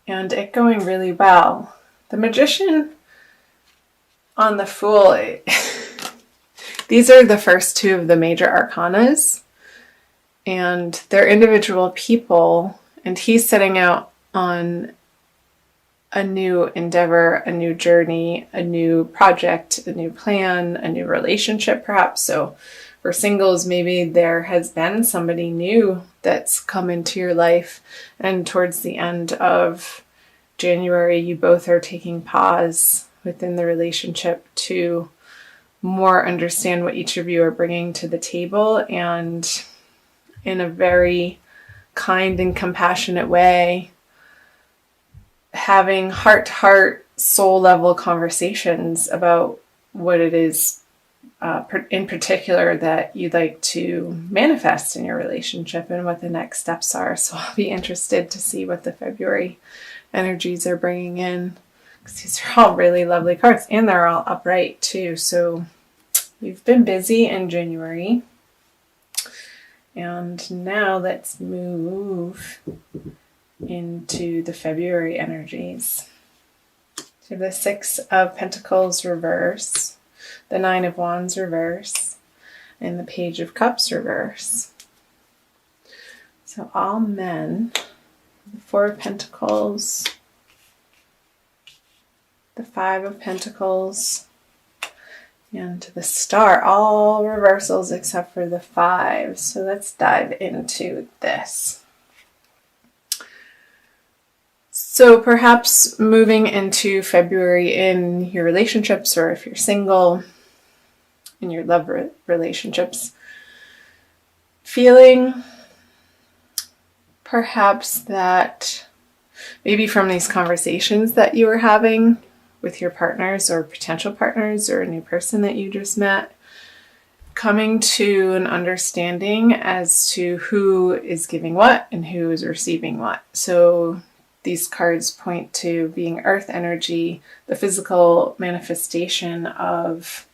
and it going really well. The Magician on the Fool, these are the first two of the major arcanas, and they're individual people, and he's setting out on a new endeavor, a new journey, a new project, a new plan, a new relationship perhaps. So for singles, maybe there has been somebody new that's come into your life, and towards the end of January, you both are taking pause within the relationship to more understand what each of you are bringing to the table, and in a very kind and compassionate way, having heart-to-heart, soul-level conversations about what it is in particular that you'd like to manifest in your relationship and what the next steps are. So I'll be interested to see what the February energies are bringing in, because these are all really lovely cards, and they're all upright too. So you've been busy in January, and now let's move into the February energies. So the Six of Pentacles reverse, the Nine of Wands reverse, and the Page of Cups reverse. So all men, the Four of Pentacles, the Five of Pentacles, and the Star, all reversals except for the Five. So let's dive into this. So perhaps moving into February in your relationships, or if you're single, in your love relationships, feeling perhaps that maybe from these conversations that you were having with your partners or potential partners or a new person that you just met, coming to an understanding as to who is giving what and who is receiving what. So these cards point to being earth energy, the physical manifestation of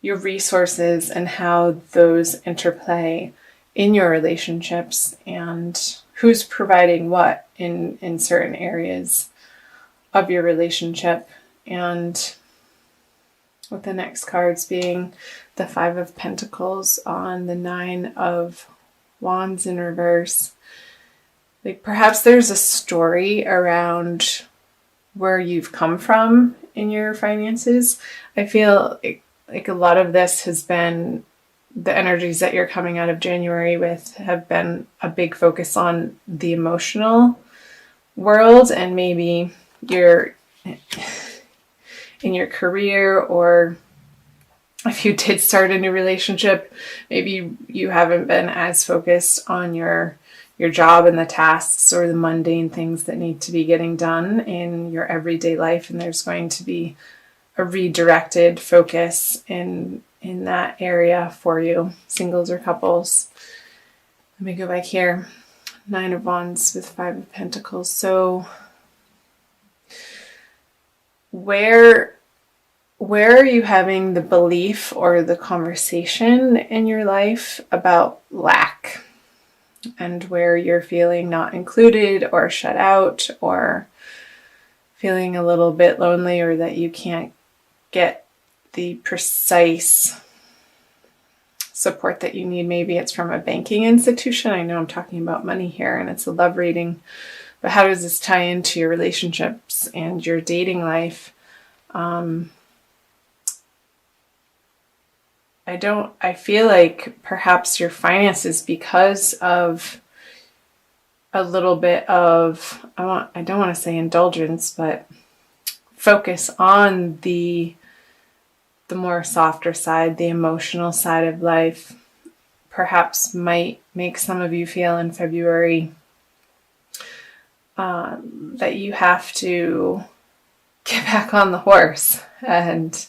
your resources and how those interplay in your relationships, and who's providing what in certain areas of your relationship. And with the next cards being the Five of Pentacles on the Nine of Wands in reverse. Like perhaps there's a story around where you've come from in your finances. I feel like a lot of this has been the energies that you're coming out of January with have been a big focus on the emotional world, and maybe you're in your career, or if you did start a new relationship, maybe you haven't been as focused on your job and the tasks or the mundane things that need to be getting done in your everyday life, and there's going to be a redirected focus in that area for you, singles or couples. Let me go back here. Nine of Wands with Five of Pentacles. So where are you having the belief or the conversation in your life about lack, and where you're feeling not included or shut out, or feeling a little bit lonely, or that you can't get the precise support that you need? Maybe it's from a banking institution. I know I'm talking about money here and it's a love reading, but how does this tie into your relationships and your dating life? I feel like perhaps your finances, because of a little bit of, I don't want to say indulgence, but focus on the more softer side, the emotional side of life, perhaps might make some of you feel in February that you have to get back on the horse and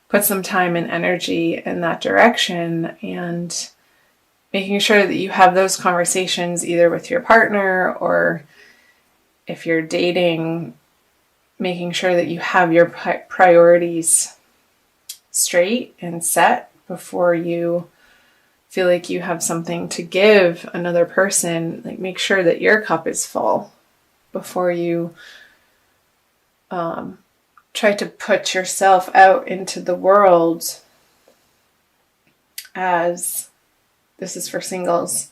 put some time and energy in that direction, and making sure that you have those conversations either with your partner, or if you're dating, making sure that you have your priorities straight and set before you feel like you have something to give another person. Like, make sure that your cup is full before you try to put yourself out into the world as, this is for singles,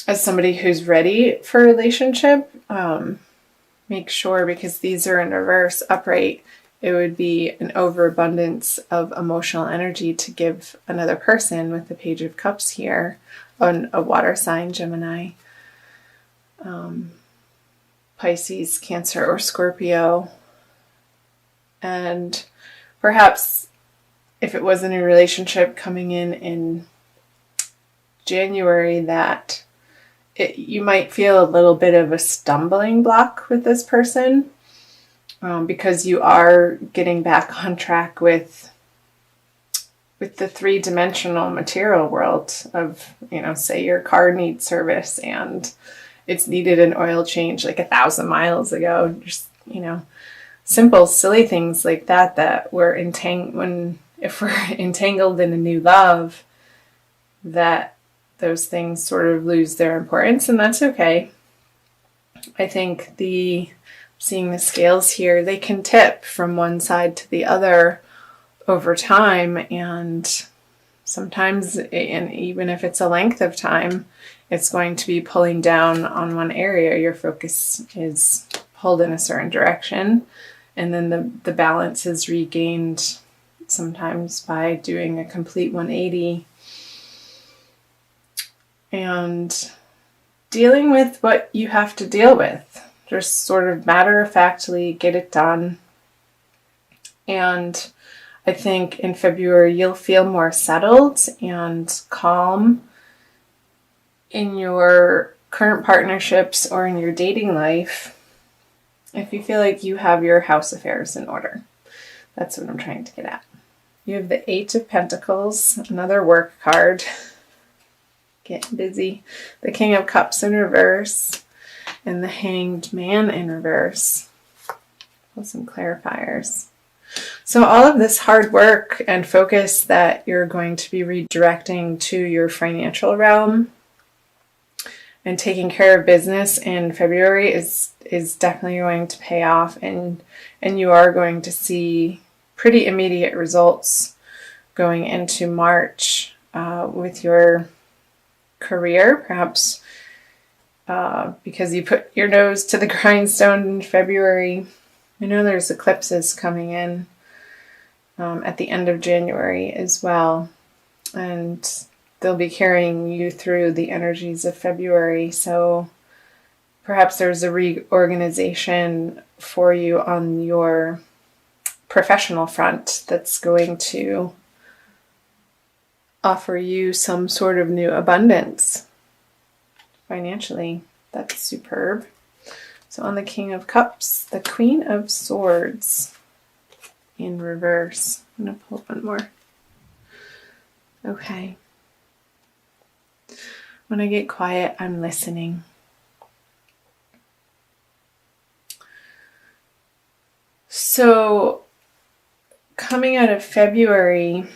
as somebody who's ready for a relationship. Make sure, because these are in reverse, upright, it would be an overabundance of emotional energy to give another person with the Page of Cups here on a water sign, Gemini, Pisces, Cancer, or Scorpio. And perhaps if it was a new relationship coming in January, that you might feel a little bit of a stumbling block with this person, because you are getting back on track with the three-dimensional material world of, say your car needs service and it's needed an oil change like 1,000 miles ago. Just, simple, silly things like that we're if we're entangled in a new love, that those things sort of lose their importance, and that's okay. I think seeing the scales here, they can tip from one side to the other over time, and sometimes, and even if it's a length of time, it's going to be pulling down on one area. Your focus is pulled in a certain direction, and then the balance is regained sometimes by doing a complete 180 and dealing with what you have to deal with. Just sort of matter-of-factly get it done. And I think in February you'll feel more settled and calm in your current partnerships or in your dating life if you feel like you have your house affairs in order. That's what I'm trying to get at. You have the 8 of Pentacles, another work card. Getting busy. The King of Cups in reverse, and the Hanged Man in reverse. With some clarifiers. So all of this hard work and focus that you're going to be redirecting to your financial realm and taking care of business in February is definitely going to pay off, and you are going to see pretty immediate results going into March with your career, perhaps because you put your nose to the grindstone in February. I know there's eclipses coming in at the end of January as well, and they'll be carrying you through the energies of February. So perhaps there's a reorganization for you on your professional front that's going to offer you some sort of new abundance financially. That's superb. So on the King of Cups, the Queen of Swords in reverse. I'm going to pull one more. Okay. When I get quiet, I'm listening. So coming out of February,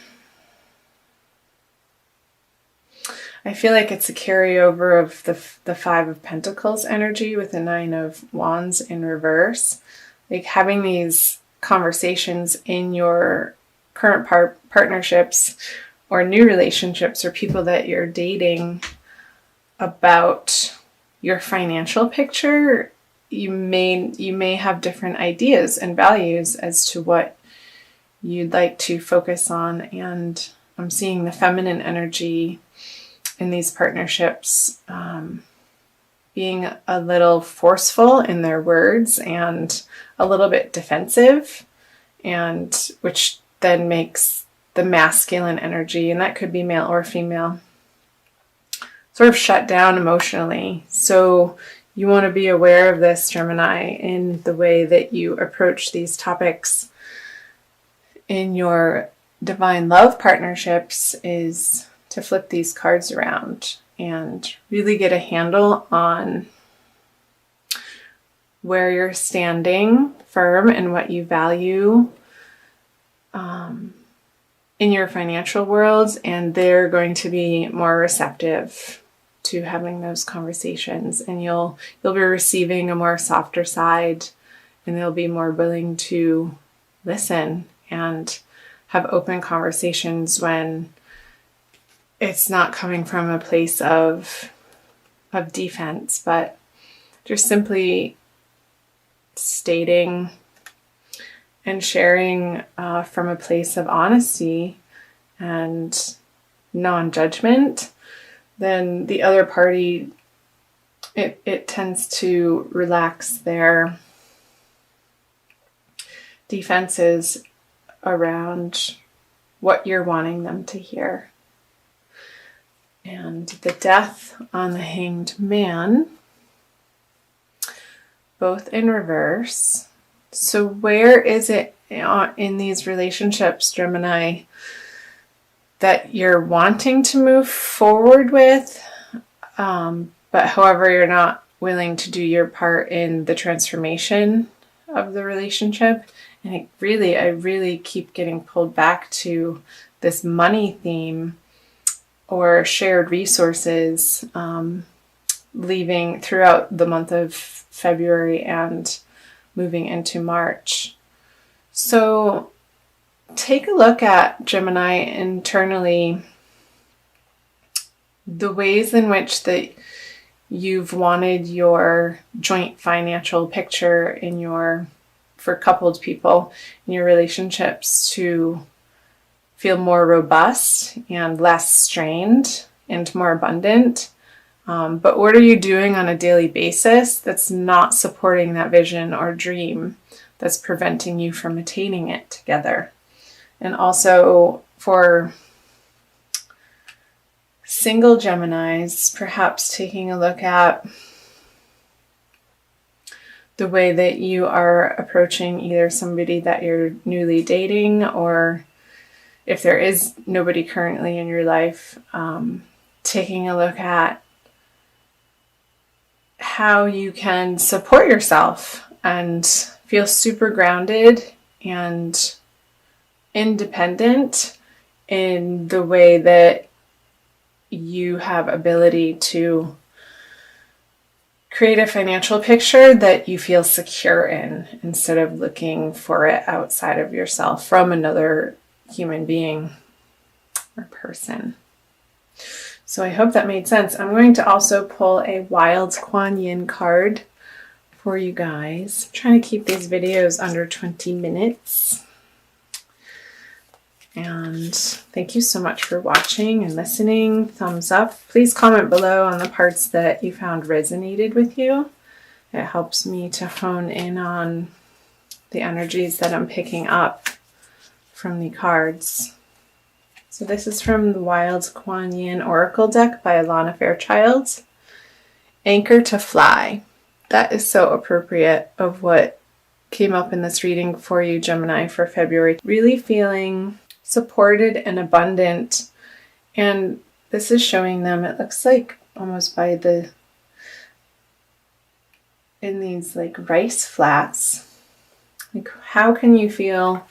I feel like it's a carryover of the 5 of Pentacles energy with the 9 of Wands in reverse. Like having these conversations in your current partnerships or new relationships or people that you're dating about your financial picture. You may have different ideas and values as to what you'd like to focus on, and I'm seeing the feminine energy in these partnerships being a little forceful in their words and a little bit defensive, and which then makes the masculine energy, and that could be male or female, sort of shut down emotionally. So you want to be aware of this, Gemini, in the way that you approach these topics in your divine love partnerships, is to flip these cards around and really get a handle on where you're standing firm and what you value in your financial world, and they're going to be more receptive to having those conversations, and you'll be receiving a more softer side, and they'll be more willing to listen and have open conversations when it's not coming from a place of defense, but just simply stating and sharing from a place of honesty and non-judgment. Then the other party, it tends to relax their defenses around what you're wanting them to hear. And the Death on the Hanged Man, both in reverse. So where is it in these relationships, Gemini, that you're wanting to move forward with, but however you're not willing to do your part in the transformation of the relationship? And I really keep getting pulled back to this money theme or shared resources, leaving throughout the month of February and moving into March. So take a look at, Gemini, internally, the ways in which that you've wanted your joint financial picture for coupled people in your relationships to feel more robust and less strained and more abundant. But what are you doing on a daily basis that's not supporting that vision or dream, that's preventing you from attaining it together? And also for single Geminis, perhaps taking a look at the way that you are approaching either somebody that you're newly dating, or if there is nobody currently in your life, taking a look at how you can support yourself and feel super grounded and independent in the way that you have ability to create a financial picture that you feel secure in, instead of looking for it outside of yourself from another human being or person. So I hope that made sense. I'm going to also pull a Wild Kuan Yin card for you guys. I'm trying to keep these videos under 20 minutes. And thank you so much for watching and listening. Thumbs up. Please comment below on the parts that you found resonated with you. It helps me to hone in on the energies that I'm picking up from the cards. So this is from the Wild Kuan Yin Oracle deck by Alana Fairchild. Anchor to fly. That is so appropriate of what came up in this reading for you, Gemini, for February. Really feeling supported and abundant. And this is showing them, it looks like almost in these like rice flats. Like, how can you feel,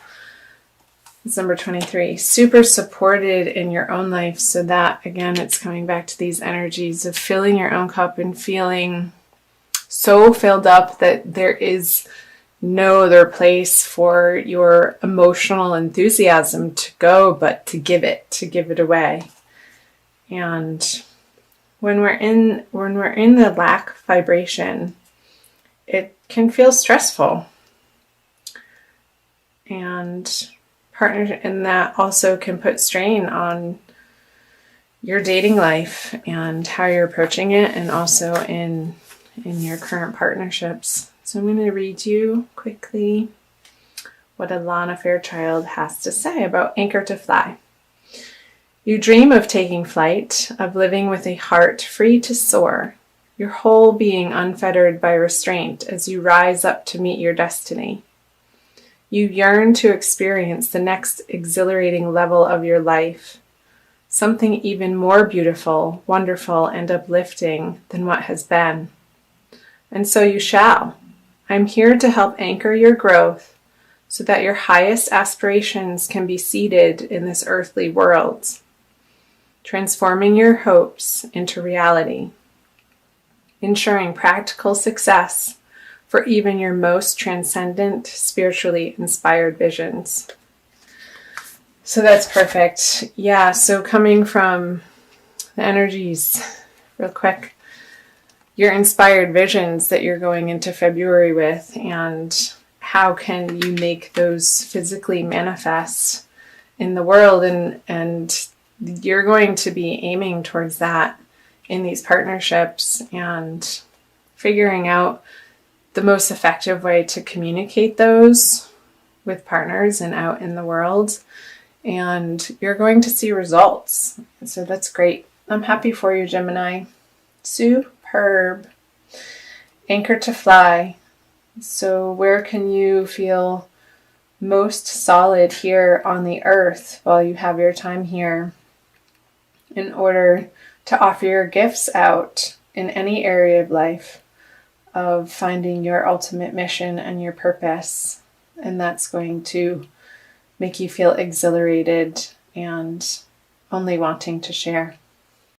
it's number 23, super supported in your own life, so that, again, it's coming back to these energies of filling your own cup and feeling so filled up that there is no other place for your emotional enthusiasm to go but to give it away. And when we're in the lack vibration, it can feel stressful. And partners in that also can put strain on your dating life and how you're approaching it, and also in your current partnerships. So I'm going to read you quickly what Alana Fairchild has to say about Anchor to Fly. You dream of taking flight, of living with a heart free to soar, your whole being unfettered by restraint as you rise up to meet your destiny. You yearn to experience the next exhilarating level of your life, something even more beautiful, wonderful, and uplifting than what has been. And so you shall. I'm here to help anchor your growth so that your highest aspirations can be seated in this earthly world. transforming your hopes into reality, ensuring practical success for even your most transcendent, spiritually inspired visions. So that's perfect. Yeah, so coming from the energies, real quick, your inspired visions that you're going into February with, and how can you make those physically manifest in the world, and you're going to be aiming towards that in these partnerships and figuring out the most effective way to communicate those with partners and out in the world, and you're going to see results. So that's great. I'm happy for you, Gemini. Superb. Anchor to fly. So where can you feel most solid here on the earth while you have your time here, in order to offer your gifts out in any area of life of finding your ultimate mission and your purpose. And that's going to make you feel exhilarated and only wanting to share.